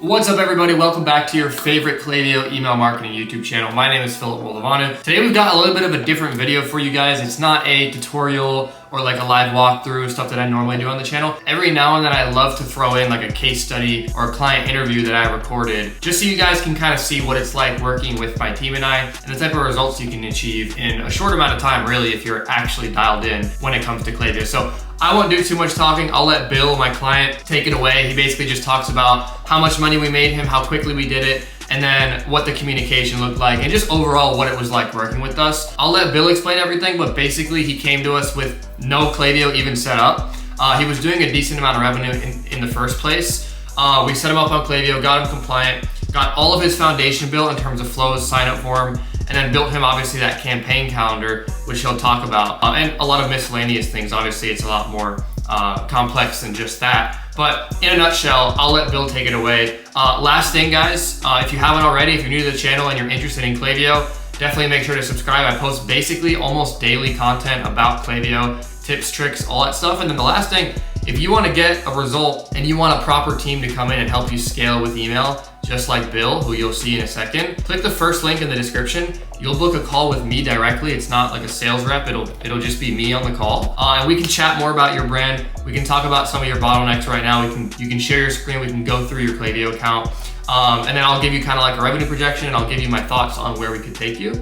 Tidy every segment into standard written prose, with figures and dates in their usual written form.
What's up, everybody? Welcome back to your favorite Klaviyo email marketing YouTube channel. My name is Philip Woldovanu. Today we've got a little bit of a different video for you guys. It's not a tutorial or like a live walkthrough, stuff that I normally do on the channel. Every now and then I love to throw in like a case study or a client interview that I recorded, just so you guys can kind of see what it's like working with my team and I, and the type of results you can achieve in a short amount of time, really, if you're actually dialed in when it comes to Klaviyo. So I won't do too much talking. I'll let Bill, my client, take it away. He basically just talks about how much money we made him, how quickly we did it, and then what the communication looked like, and just overall what it was like working with us. I'll let Bill explain everything, but basically he came to us with no Klaviyo even set up. He was doing a decent amount of revenue in the first place. We set him up on Klaviyo, got him compliant, got all of his foundation built in terms of flows, sign up form, and then built him obviously that campaign calendar, which he'll talk about, and a lot of miscellaneous things. Obviously it's a lot more complex than just that. But in a nutshell, I'll let Bill take it away. Last thing, guys, if you haven't already, if you're new to the channel and you're interested in Klaviyo, definitely make sure to subscribe. I post basically almost daily content about Klaviyo, tips, tricks, all that stuff. And then the last thing, if you want to get a result and you want a proper team to come in and help you scale with email, just like Bill, who you'll see in a second, click the first link in the description. You'll book a call with me directly. It's not like a sales rep. It'll just be me on the call. And we can chat more about your brand. We can talk about some of your bottlenecks right now. You can share your screen. We can go through your Klaviyo account. And then I'll give you kind of like a revenue projection, and I'll give you my thoughts on where we could take you,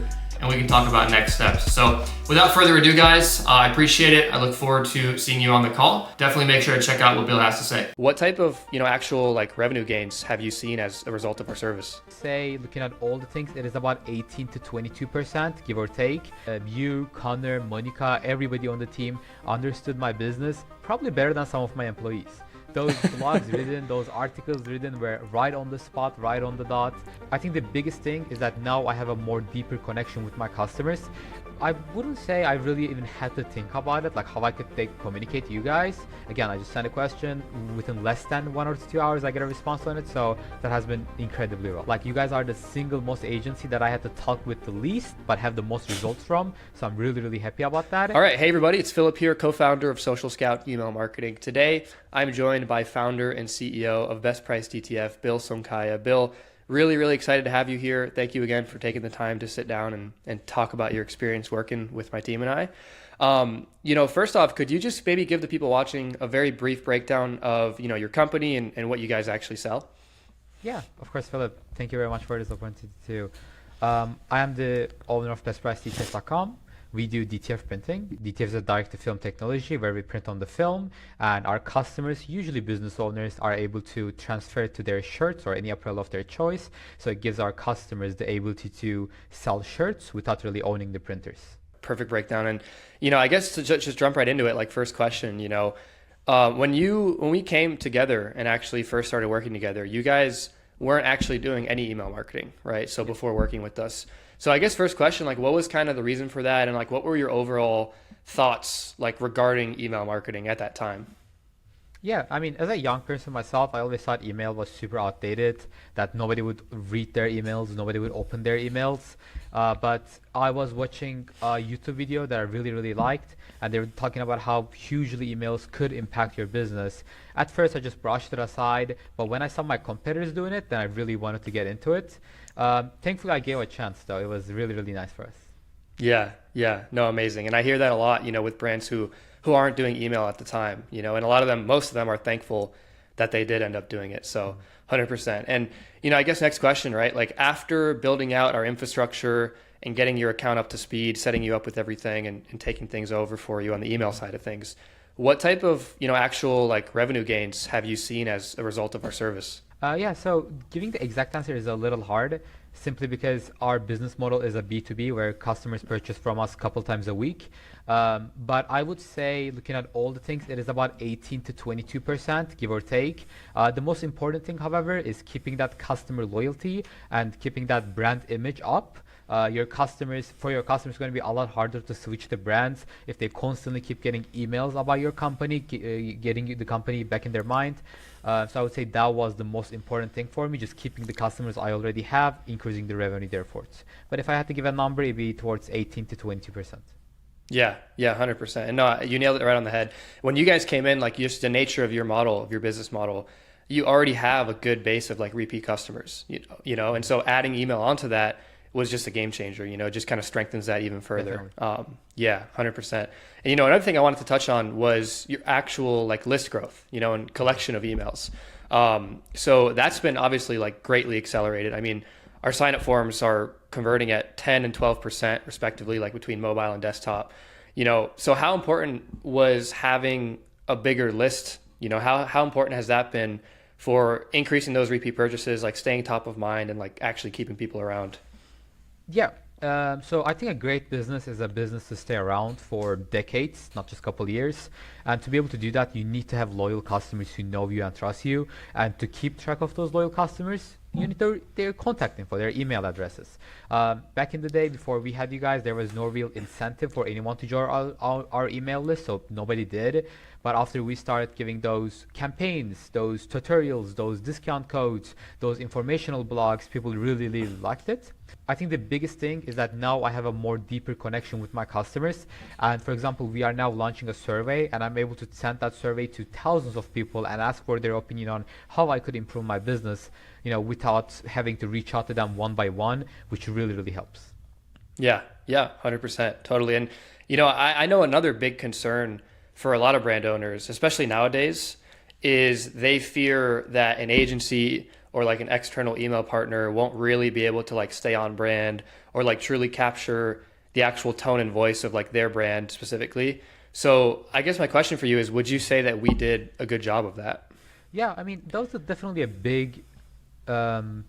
and we can talk about next steps. So without further ado, guys, I appreciate it. I look forward to seeing you on the call. Definitely make sure to check out what Bill has to say. What type of, actual like revenue gains have you seen as a result of our service? Say, looking at all the things, it is about 18 to 22%, give or take. You, Connor, Monica, everybody on the team understood my business probably better than some of my employees. Those blogs written, those articles written were right on the spot, right on the dot. I think the biggest thing is that now I have a more deeper connection with my customers. I wouldn't say I really even had to think about it, like how I could communicate to you guys. Again, I just sent a question, within less than 1 or 2 hours I get a response on it, so that has been incredibly well. Like, you guys are the single most agency that I had to talk with the least but have the most results from, so I'm really happy about that. All right, hey everybody, it's Philip here, co-founder of Social Scout Email Marketing. Today I'm joined by founder and CEO of Best Price DTF, Bill Somkaya. Bill, really excited to have you here. Thank you again for taking the time to sit down and talk about your experience working with my team and I. First off, could you just maybe give the people watching a very brief breakdown of, your company and what you guys actually sell? Yeah, of course, Philip. Thank you very much for this opportunity too. I am the owner of BestPriceDTF.com. We do DTF printing. DTF is a direct-to-film technology where we print on the film, and our customers, usually business owners, are able to transfer it to their shirts or any apparel of their choice. So it gives our customers the ability to sell shirts without really owning the printers. Perfect breakdown. And, I guess to just jump right into it, like first question, when we came together and actually first started working together, you guys weren't actually doing any email marketing, right? So before working with us. So I guess first question, like what was kind of the reason for that? And like, what were your overall thoughts like regarding email marketing at that time? Yeah, I mean, as a young person myself, I always thought email was super outdated, that nobody would read their emails, nobody would open their emails. But I was watching a YouTube video that I really liked, and they were talking about how hugely emails could impact your business. At first, I just brushed it aside, but when I saw my competitors doing it, then I really wanted to get into it. Thankfully, I gave it a chance, though. It was really nice for us. Yeah, no, amazing. And I hear that a lot, with brands who aren't doing email at the time, and a lot of them, most of them are thankful that they did end up doing it. So 100%. And, I guess next question, right? Like after building out our infrastructure and getting your account up to speed, setting you up with everything and taking things over for you on the email side of things, what type of, actual like revenue gains have you seen as a result of our service? Yeah, so giving the exact answer is a little hard, simply because our business model is a B2B where customers purchase from us a couple times a week. But I would say, looking at all the things, it is about 18 to 22%, give or take. The most important thing, however, is keeping that customer loyalty and keeping that brand image up. For your customers, it's going to be a lot harder to switch the brands if they constantly keep getting emails about your company, getting the company back in their mind. So I would say that was the most important thing for me, just keeping the customers I already have, increasing the revenue therefore. But if I had to give a number, it'd be towards 18 to 20%. Yeah, 100%. And no, you nailed it right on the head. When you guys came in, like just the nature of your model, of your business model, you already have a good base of like repeat customers, and so adding email onto that was just a game changer, it just kind of strengthens that even further. Definitely. Yeah, 100%. And, another thing I wanted to touch on was your actual like list growth, and collection of emails. So that's been obviously like greatly accelerated. I mean, our sign up forms are converting at 10 and 12% respectively, like between mobile and desktop, so how important was having a bigger list? How important has that been for increasing those repeat purchases, like staying top of mind and like actually keeping people around? Yeah. So I think a great business is a business to stay around for decades, not just a couple years. And to be able to do that, you need to have loyal customers who know you and trust you. And to keep track of those loyal customers, you need their contact info, their email addresses. Back in the day, before we had you guys, there was no real incentive for anyone to join our email list, so nobody did. But after we started giving those campaigns, those tutorials, those discount codes, those informational blogs, people really, really liked it. I think the biggest thing is that now I have a more deeper connection with my customers. And for example, we are now launching a survey, and I'm able to send that survey to thousands of people and ask for their opinion on how I could improve my business, without having to reach out to them one by one, which really, really helps. Yeah, 100%, totally. And, I know another big concern for a lot of brand owners, especially nowadays, is they fear that an agency or like an external email partner won't really be able to like stay on brand or like truly capture the actual tone and voice of like their brand specifically. So I guess my question for you is, would you say that we did a good job of that? Yeah, I mean, that was definitely a um,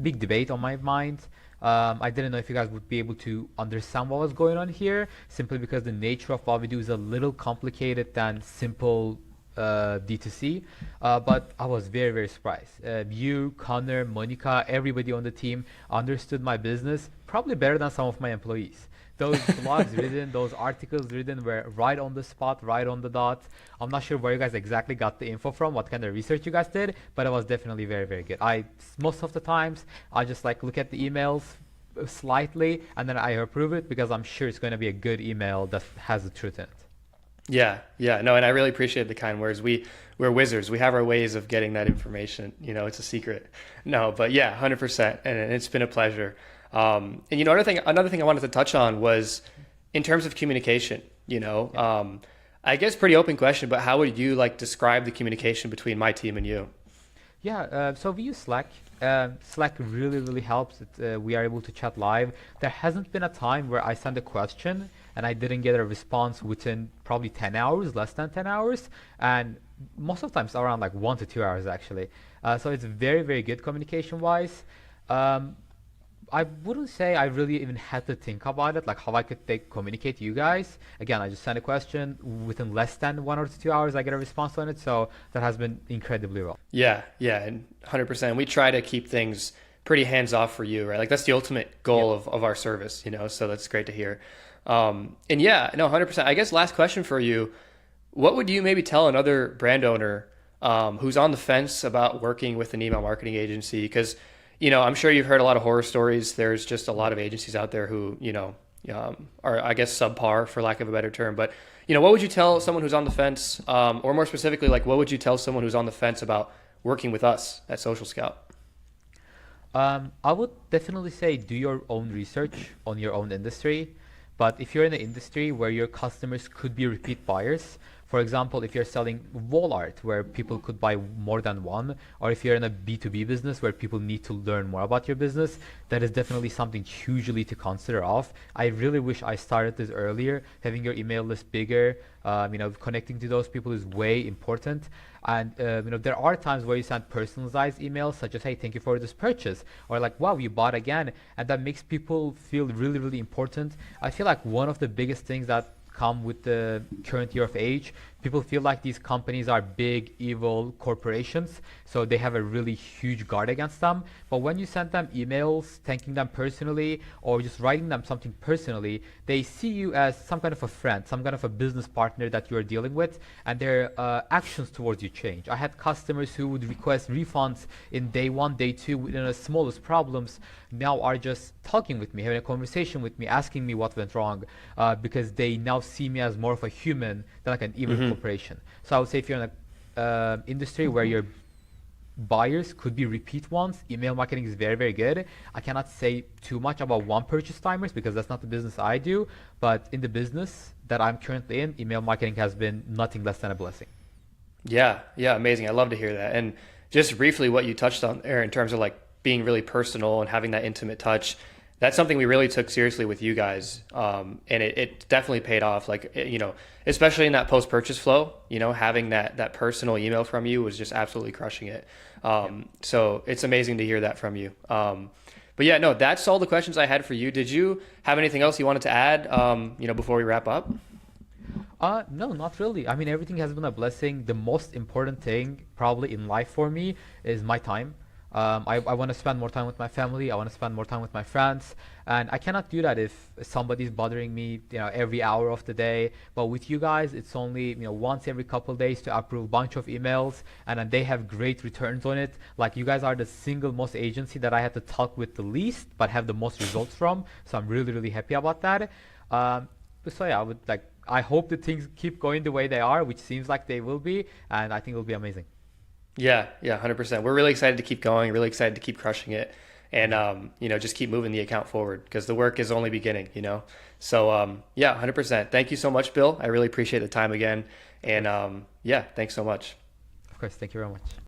big debate on my mind. I didn't know if you guys would be able to understand what was going on here, simply because the nature of what we do is a little complicated than simple D2C. But I was very, very surprised. You, Connor, Monica, everybody on the team understood my business probably better than some of my employees. Those blogs written, those articles written were right on the spot, right on the dot. I'm not sure where you guys exactly got the info from, what kind of research you guys did, but it was definitely very, very good. Most of the times, I just like look at the emails slightly and then I approve it because I'm sure it's going to be a good email that has the truth in it. Yeah, no, and I really appreciate the kind words. We're wizards. We have our ways of getting that information. It's a secret. No, but yeah, 100%, and it's been a pleasure. And another thing I wanted to touch on was in terms of communication. I guess pretty open question, but how would you like describe the communication between my team and you? Yeah, so we use Slack. Slack really, really helps. We are able to chat live. There hasn't been a time where I send a question and I didn't get a response within probably 10 hours, less than 10 hours. And most of the times around like 1 to 2 hours actually. So it's very, very good communication-wise. I wouldn't say I really even had to think about it, like how I could communicate to you guys. Again, I just send a question within less than 1 or 2 hours, I get a response on it. So that has been incredibly well. Yeah, and 100%. We try to keep things pretty hands off for you, right? Like that's the ultimate goal of our service, so that's great to hear. And yeah, no, 100%. I guess last question for you, what would you maybe tell another brand owner who's on the fence about working with an email marketing agency? Because I'm sure you've heard a lot of horror stories. There's just a lot of agencies out there who, are, I guess, subpar for lack of a better term. But, what would you tell someone who's on the fence, or more specifically, like what would you tell someone who's on the fence about working with us at Social Scout? I would definitely say do your own research on your own industry. But if you're in an industry where your customers could be repeat buyers, for example, if you're selling wall art where people could buy more than one, or if you're in a B2B business where people need to learn more about your business, that is definitely something hugely to consider of. I really wish I started this earlier. Having your email list bigger, connecting to those people is way important. And there are times where you send personalized emails such as, hey, thank you for this purchase, or like, wow, you bought again. And that makes people feel really, really important. I feel like one of the biggest things that come with the current year of age, people feel like these companies are big, evil corporations, so they have a really huge guard against them. But when you send them emails thanking them personally or just writing them something personally, they see you as some kind of a friend, some kind of a business partner that you're dealing with, and their actions towards you change. I had customers who would request refunds in day one, day two, within the smallest problems, now are just talking with me, having a conversation with me, asking me what went wrong, because they now see me as more of a human than like an evil corporation. So I would say if you're in a industry where your buyers could be repeat ones, email marketing is very, very good. I cannot say too much about one purchase timers because that's not the business I do, but in the business that I'm currently in, email marketing has been nothing less than a blessing. Yeah, yeah, amazing. I love to hear that. And just briefly, what you touched on there in terms of like being really personal and having that intimate touch, that's something we really took seriously with you guys. And it definitely paid off. Like, especially in that post-purchase flow, having that personal email from you was just absolutely crushing it. So it's amazing to hear that from you. But yeah, no, that's all the questions I had for you. Did you have anything else you wanted to add, before we wrap up? No, not really. I mean, everything has been a blessing. The most important thing probably in life for me is my time. I want to spend more time with my family. I want to spend more time with my friends. And I cannot do that if somebody's bothering me, every hour of the day. But with you guys, it's only, once every couple of days to approve a bunch of emails. And then they have great returns on it. Like you guys are the single most agency that I had to talk with the least, but have the most results from. So I'm really, really happy about that. So yeah, I hope that things keep going the way they are, which seems like they will be. And I think it will be amazing. Yeah, yeah, 100%. We're really excited to keep going, really excited to keep crushing it, and just keep moving the account forward because the work is only beginning. So yeah, 100%. Thank you so much, Bill. I really appreciate the time again, and yeah, thanks so much. Of course, thank you very much.